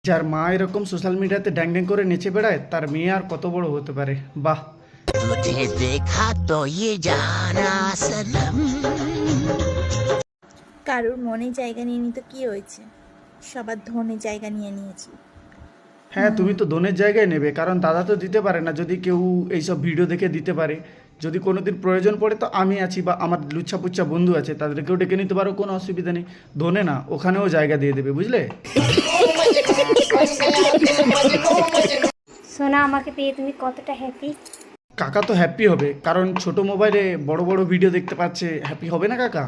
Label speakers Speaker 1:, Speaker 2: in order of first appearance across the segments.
Speaker 1: যার মা এরকম সোশ্যাল মিডিয়াতে ড্যাং ড্যাং করে নেচে বেড়ায় তার মেয়ে আর কত বড় হতে পারে। বাহ।
Speaker 2: तुझे देखा तो ये जाना सनम।
Speaker 3: কারোর মনে জায়গা নিয়ে নিতে কি হয়েছে, সবার ধনে জায়গা নিয়ে নিয়েছি।
Speaker 1: হ্যাঁ, তুমি তো দোনের জায়গায় নেবে, কারণ দাদা তো দিতে পারে না। যদি কেউ এইসব ভিডিও দেখে দিতে পারে, যদি কোনোদিন প্রয়োজন পড়ে তো আমি আছি বা আমার লুচ্ছা পুচ্ছা বন্ধু আছে, তাদেরকেও ডেকে নিতে পারো, কোনো অসুবিধা নেই। দোনে না, ওখানেও জায়গা দিয়ে দেবে, বুঝলে?
Speaker 4: সোনা, আমাকে পেয়ে তুমি কতটা হ্যাপি?
Speaker 1: কাকা তো হ্যাপি হবে, কারণ ছোট মোবাইলে বড় বড় ভিডিও দেখতে পাচ্ছে। হ্যাপি হবে না কাকা?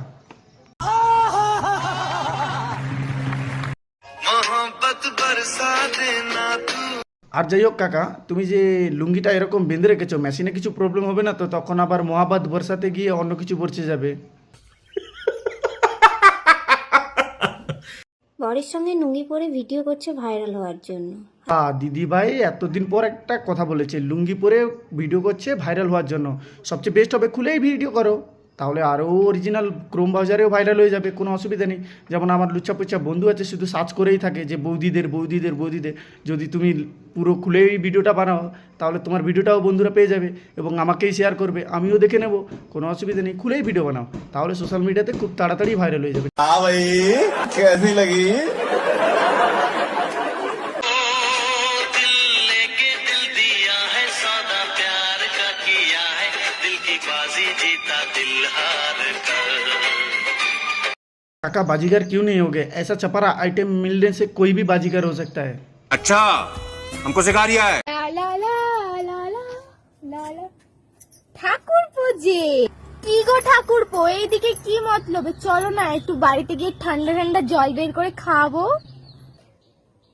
Speaker 1: আর যাই হোক কাকা, তুমি যে লুঙ্গিটা এরকম বেঁধে রেখেছো, মেশিনে কিছু প্রবলেম হবে না তো? তখন আবার মহাবাদ বর্ষাতে গিয়ে অন্য কিছু বর্ষে যাবে।
Speaker 4: বরের সঙ্গে লুঙ্গি পরে ভিডিও করছে ভাইরাল হওয়ার জন্য।
Speaker 1: দিদি ভাই এতদিন পর একটা কথা বলেছে, লুঙ্গি পরে ভিডিও করছে ভাইরাল হওয়ার জন্য। সবচেয়ে বেস্ট হবে খুলেই ভিডিও করো, তাহলে আরও অরিজিনাল ক্রোম ব্রাউজারেও ভাইরাল হয়ে যাবে, কোনো অসুবিধা নেই। যেমন আমার লুচ্চা পুচ্চা বন্ধু আছে, শুধু সার্চ করেই থাকে যে বৌদিদের বৌদিদের বৌদিদের। যদি তুমি পুরো খুলেই ভিডিওটা বানাও, তাহলে তোমার ভিডিওটাও বন্ধুরা পেয়ে যাবে এবং আমাকেই শেয়ার করবে, আমিও দেখে নেব, কোনো অসুবিধা নেই। খুলেই ভিডিও বানাও, তাহলে সোশ্যাল মিডিয়াতে খুব তাড়াতাড়ি ভাইরাল হয়ে যাবে।
Speaker 5: हाँ भाई कैसी लगी?
Speaker 1: काका बाजीगर क्यों नहीं हो गए? ऐसा चपरा आइटम मिलने से कोई भी बाजीगर हो सकता है।
Speaker 5: अच्छा हमको सिखा रिया है।
Speaker 3: ঠাকুরপো যে কি গো ঠাকুরপো, এইদিকে কি মতলবে? চলো না একটু বাড়িতে গিয়ে ঠান্ডা ঠান্ডা জল বের করে খাবো।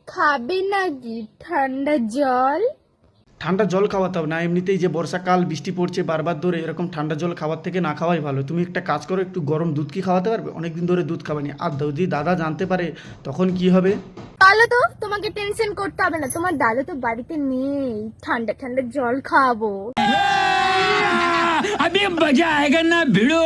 Speaker 3: খাবে নাকি ঠান্ডা জল?
Speaker 1: ঠান্ডা জল খাওয়াতে হবে না, এমনিতেই যে বর্ষাকাল বৃষ্টি পড়ছে বারবার ধরে, এরকম ঠান্ডা জল খাওয়ার থেকে না খাওয়াই ভালো। তুমি একটা কাজ করো, একটু গরম দুধ কি খাওয়াতে পারবে? অনেকদিন ধরে দুধ খাওয়ানি। আর যদি দাদা জানতে পারে তখন কি হবে?
Speaker 3: তাহলে তো তোমাকে টেনশন করতে হবে না, তোমার দাদা তো বাড়িতে নেই, ঠান্ডা ঠান্ডা জল খাওয়াবো।
Speaker 2: अभी मजा आएगा ना भिड़ो।